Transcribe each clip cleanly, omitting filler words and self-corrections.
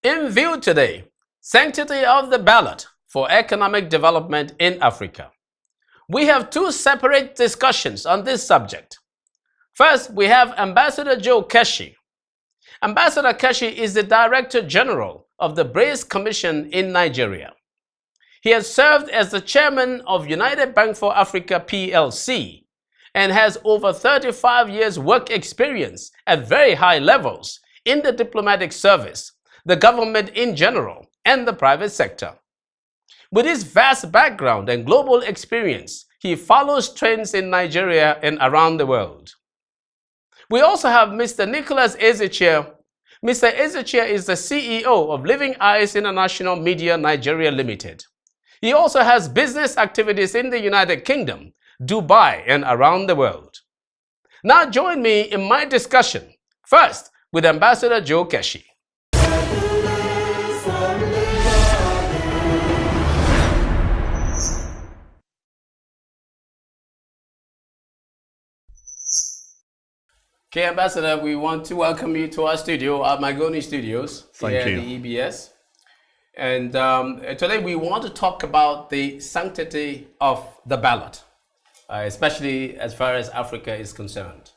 In view today, sanctity of the ballot for economic development in Africa. We have two separate discussions on this subject. First, we have Ambassador Joe Keshi. Ambassador Keshi is the Director General of the BRACE Commission in Nigeria. He has served as the chairman of United Bank for Africa PLC and has over 35 years work experience at very high levels in the diplomatic service, the government in general, and the private sector. With his vast background and global experience, he follows trends in Nigeria and around the world. We also have Mr. Nicholas Ezechia. Mr. Ezechia is the CEO of Living Eyes International Media Nigeria Limited. He also has business activities in the United Kingdom, Dubai, and around the world. Now join me in my discussion, first with Ambassador Joe Keshi. Okay, Ambassador, we want to welcome you to our studio, our Magoni Studios, here at the EBS. And today we want to talk about the sanctity of the ballot, especially as far as Africa is concerned.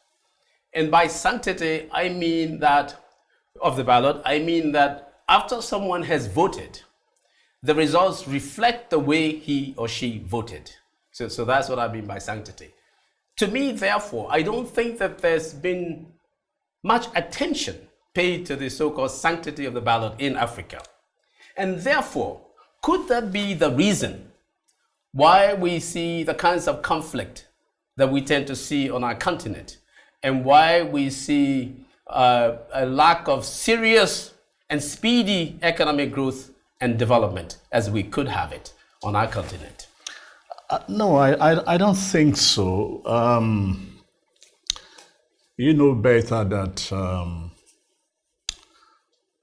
And by sanctity, I mean that, of the ballot, I mean that after someone has voted, the results reflect the way he or she voted. So that's what I mean by sanctity. To me, therefore, I don't think that there's been much attention paid to the so-called sanctity of the ballot in Africa. And therefore, could that be the reason why we see the kinds of conflict that we tend to see on our continent, and why we see a lack of serious and speedy economic growth and development as we could have it on our continent? No, I don't think so. You know better that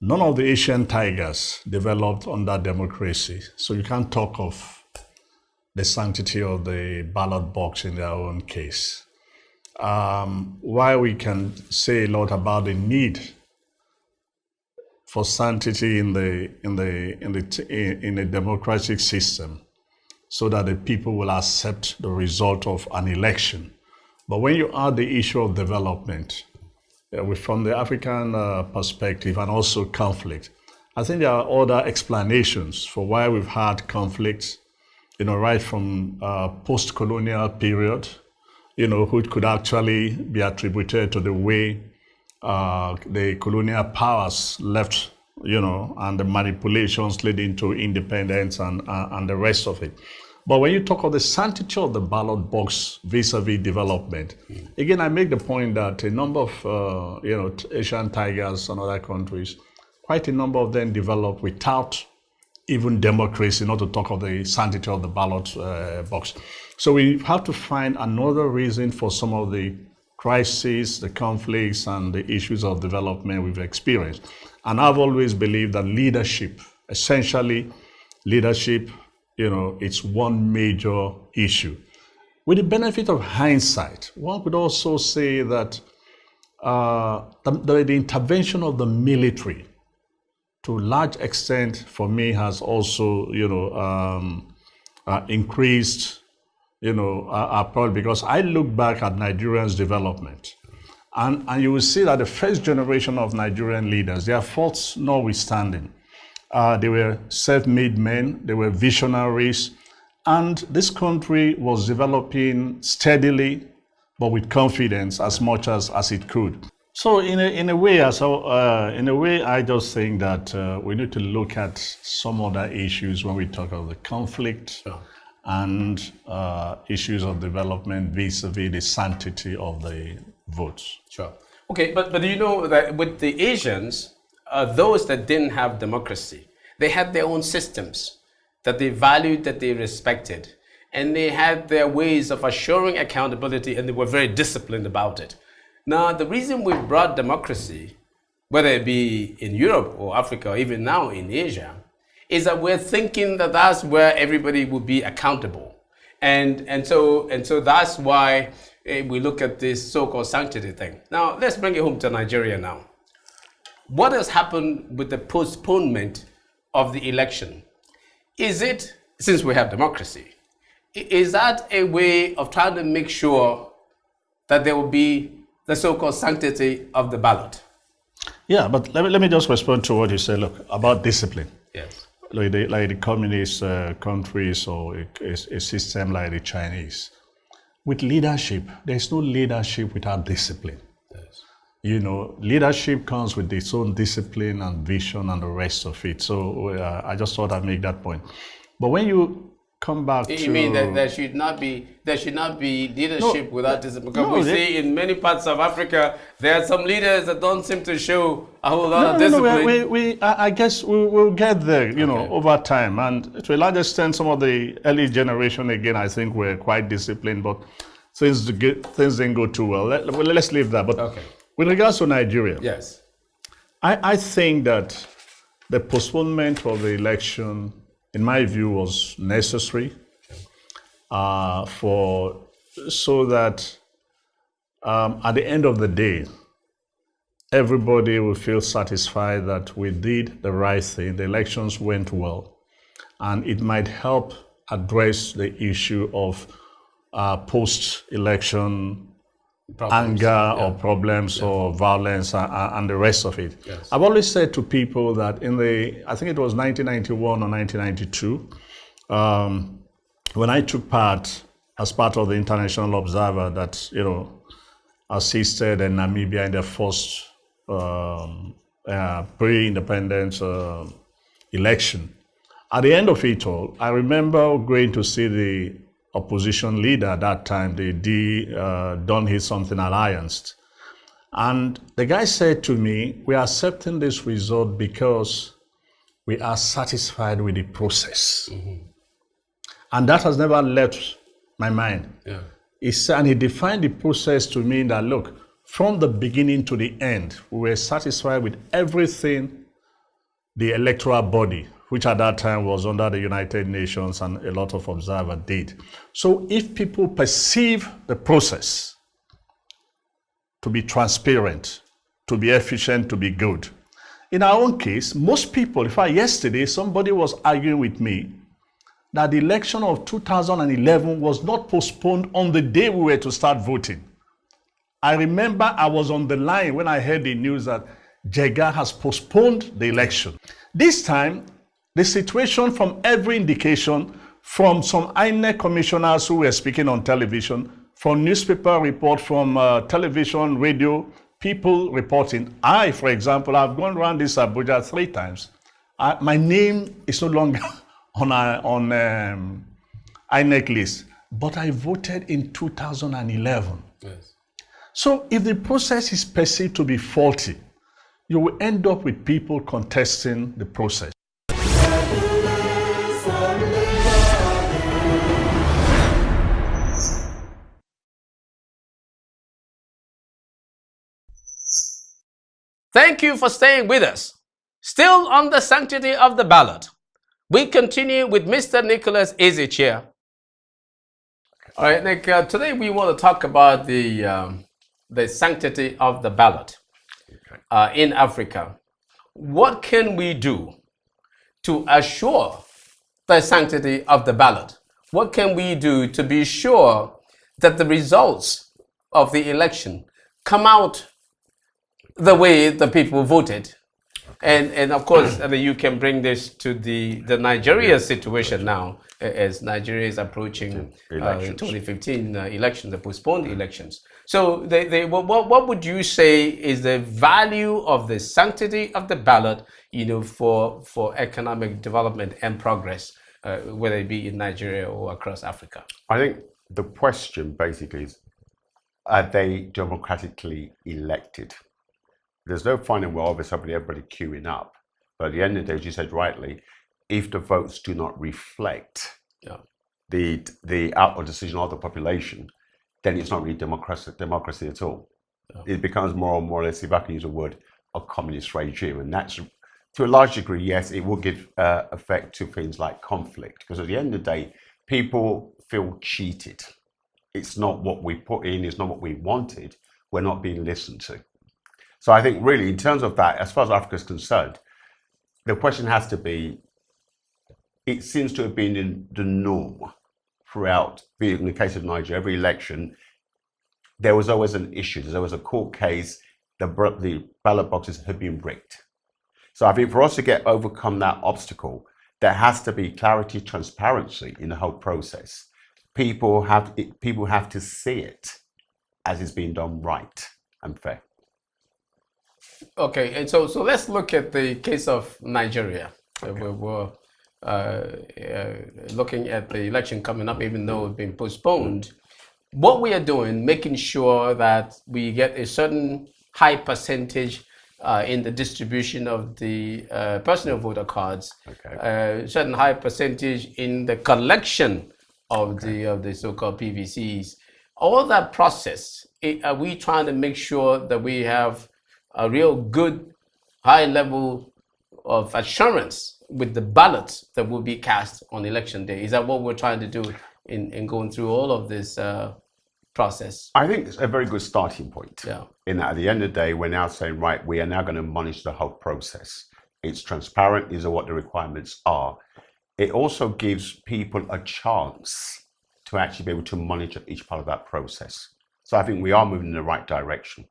none of the Asian tigers developed under democracy. So you can't talk of the sanctity of the ballot box in their own case. While we can say a lot about the need for sanctity in a democratic system, so that the people will accept the result of an election. But when you add the issue of development, from the African perspective and also conflict, I think there are other explanations for why we've had conflicts, right from post-colonial period, which could actually be attributed to the way the colonial powers left, and the manipulations leading to independence and the rest of it. But when you talk of the sanctity of the ballot box vis-a-vis development, again, I make the point that a number of, Asian tigers and other countries, quite a number of them developed without even democracy, not to talk of the sanctity of the ballot box. So we have to find another reason for some of the crises, the conflicts, and the issues of development we've experienced. And I've always believed that leadership, essentially leadership, it's one major issue. With the benefit of hindsight, one could also say that the intervention of the military, to a large extent, for me, has also, increased, our problem. Because I look back at Nigerians' development, and you will see that the first generation of Nigerian leaders, their faults notwithstanding, they were self-made men, they were visionaries, and this country was developing steadily, but with confidence as much as it could. So in a way, I just think that we need to look at some other issues when we talk of the conflict and issues of development vis-a-vis the sanctity of the votes. Sure. Okay, but do you know that with the Asians, those that didn't have democracy, they had their own systems that they valued, that they respected, and they had their ways of assuring accountability, and they were very disciplined about it. Now, the reason we've brought democracy, whether it be in Europe or Africa, or even now in Asia, is that we're thinking that that's where everybody will be accountable. And so that's why we look at this so-called sanctity thing. Now, let's bring it home to Nigeria now. what has happened with the postponement of the election? Is it, since we have democracy, is that a way of trying to make sure that there will be the so-called sanctity of the ballot? Yeah, but let me just respond to what you said, look, about discipline. Yes. Like the communist countries or a system like the Chinese. With leadership, there's no leadership without discipline. Yes. You know, leadership comes with its own discipline and vision and the rest of it. So I just thought I'd make that point. But when you come back you mean that there should not be leadership without discipline? Because we see in many parts of Africa there are some leaders that don't seem to show a whole lot of discipline. I guess we'll get there, you know, over time. And to a large extent, some of the early generation, again, I think were quite disciplined, but things didn't go too well. Let's leave that. But with regards to Nigeria, yes, I think that the postponement of the election, in my view, was necessary so that at the end of the day, everybody will feel satisfied that we did the right thing, the elections went well, and it might help address the issue of post-election anger or problems or violence and the rest of it. Yes. I've always said to people that I think it was 1991 or 1992, when I took part as part of the International Observer that, you know, assisted in Namibia in their first pre-independence election. At the end of it all, I remember going to see the opposition leader at that time, the Don't Hit Something Alliance. And the guy said to me, we are accepting this result because we are satisfied with the process. Mm-hmm. And that has never left my mind. Yeah. And he defined the process to mean that, look, from the beginning to the end, we were satisfied with everything the electoral body, which at that time was under the United Nations and a lot of observers did. So if people perceive the process to be transparent, to be efficient, to be good. In our own case, most people, in fact, yesterday, somebody was arguing with me that the election of 2011 was not postponed on the day we were to start voting. I remember I was on the line when I heard the news that Jega has postponed the election. This time, the situation from every indication, from some INEC commissioners who were speaking on television, from newspaper report, from television, radio, people reporting. I, for example, I've gone around this Abuja 3 times. My name is no longer on INEC list, but I voted in 2011. Yes. So if the process is perceived to be faulty, you will end up with people contesting the process. Thank you for staying with us. Still on the sanctity of the ballot, we continue with Mr. Nicholas Ezechiel. All right, Nick, today we want to talk about the sanctity of the ballot in Africa. What can we do to assure the sanctity of the ballot? What can we do to be sure that the results of the election come out the way the people voted? And of course, I mean, you can bring this to the Nigeria situation now, as Nigeria is approaching 2015 elections, the postponed elections. So what would you say is the value of the sanctity of the ballot, you know, for economic development and progress, whether it be in Nigeria or across Africa? I think the question basically is, are they democratically elected? There's no fun in obviously everybody queuing up. But at the end of the day, as you said rightly, if the votes do not reflect the outward decision of the population, then it's not really democracy at all. It becomes more and more, let's see if I can use a word, a communist regime. And that's, to a large degree, yes, it will give effect to things like conflict. Because at the end of the day, people feel cheated. It's not what we put in, it's not what we wanted. We're not being listened to. So I think really in terms of that, as far as Africa is concerned, the question has to be, it seems to have been in the norm throughout, being in the case of Nigeria, every election, there was always an issue. There was a court case, the ballot boxes had been rigged. So I think for us to overcome that obstacle, there has to be clarity, transparency in the whole process. People have to see it as it's being done right and fair. Okay, and so let's look at the case of Nigeria. Okay. We're looking at the election coming up, even though it's been postponed. What we are doing, making sure that we get a certain high percentage in the distribution of the personal voter cards, Okay. certain high percentage in the collection of the so-called PVCs. All that process, are we trying to make sure that we have a real good high level of assurance with the ballots that will be cast on election day? Is that what we're trying to do in going through all of this process? I think it's a very good starting point. Yeah. In that at the end of the day, we're now saying, right, we are now going to monitor the whole process. It's transparent, these are what the requirements are. It also gives people a chance to actually be able to monitor each part of that process. So I think we are moving in the right direction.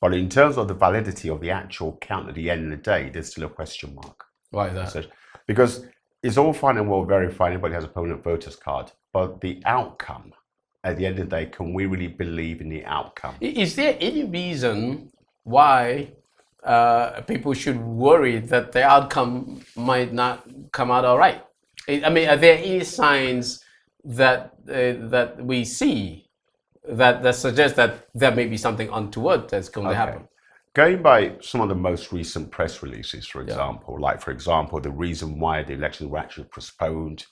But in terms of the validity of the actual count at the end of the day, there's still a question mark. Why is that? So, because it's all fine and well verifying anybody has a permanent voter's card, but the outcome, at the end of the day, can we really believe in the outcome? Is there any reason why people should worry that the outcome might not come out all right? I mean, are there any signs that that we see that suggest that there may be something untoward that's going to happen? Going by some of the most recent press releases, for example, like for example, the reason why the elections were actually postponed,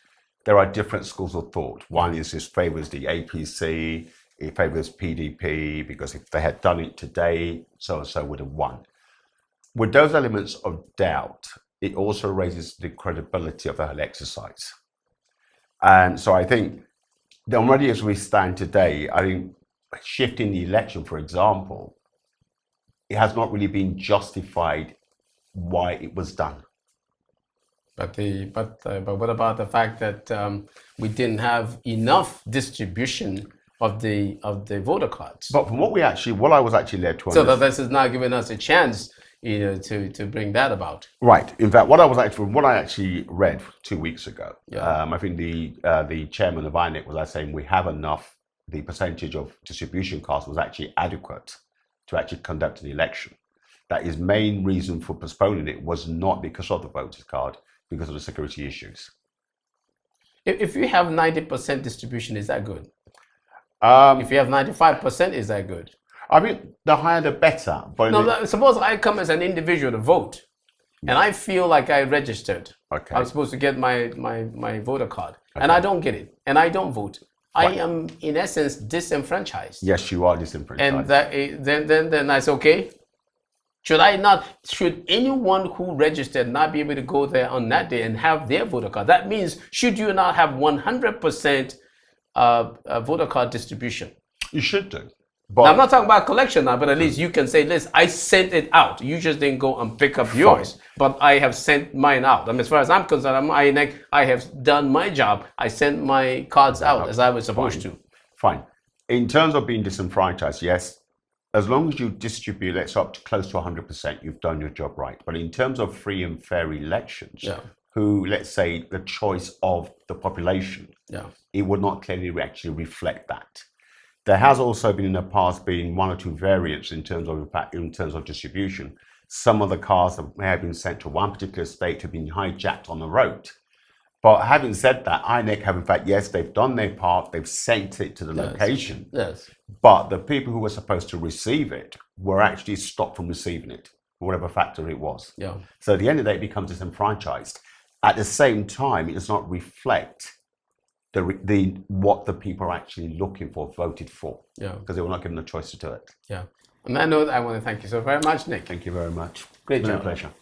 there are different schools of thought. One is this favors the APC, it favors PDP, because if they had done it today, so-and-so would have won. With those elements of doubt, it also raises the credibility of the whole exercise. And so I think already as we stand today, I think shifting the election, for example, it has not really been justified why it was done. But what about the fact that we didn't have enough distribution of the voter cards? But from what I was actually led to so understand, that this is now giving us a chance, to bring that about. Right. In fact, what I actually read 2 weeks ago, I think the chairman of INEC was saying we have enough. The percentage of distribution cost was actually adequate to actually conduct an election. That his main reason for postponing it was not because of the voter's card, because of the security issues. If you have 90% distribution, is that good? If you have 95%, is that good? I mean, the higher the better. But no, suppose I come as an individual to vote, and I feel like I registered. Okay. I'm supposed to get my voter card, and I don't get it, and I don't vote. I am, in essence, disenfranchised. Yes, you are disenfranchised. And then I say, okay, should anyone who registered not be able to go there on that day and have their voter card? That means, should you not have 100% voter card distribution? You should do. But now, I'm not talking about collection now, but at least you can say, listen, I sent it out. You just didn't go and pick up yours, but I have sent mine out. I mean, as far as I'm concerned, I have done my job. I sent my cards out as I was supposed to. Fine. In terms of being disenfranchised, yes, as long as you distribute, let's up to close to 100%, you've done your job right. But in terms of free and fair elections, who, let's say, the choice of the population, it would not clearly actually reflect that. There has also been in the past been one or two variants in terms of distribution. Some of the cars that may have been sent to one particular state have been hijacked on the road. But having said that, INEC have in fact, yes, they've done their part, they've sent it to the location. Yes. But the people who were supposed to receive it were actually stopped from receiving it, whatever factor it was. Yeah. So at the end of the day, it becomes disenfranchised. At the same time, it does not reflect what the people are actually looking for, voted for. Yeah. Because they were not given a choice to do it. Yeah. On that note, I want to thank you so very much, Nick. Thank you very much. Great It's been job. a pleasure.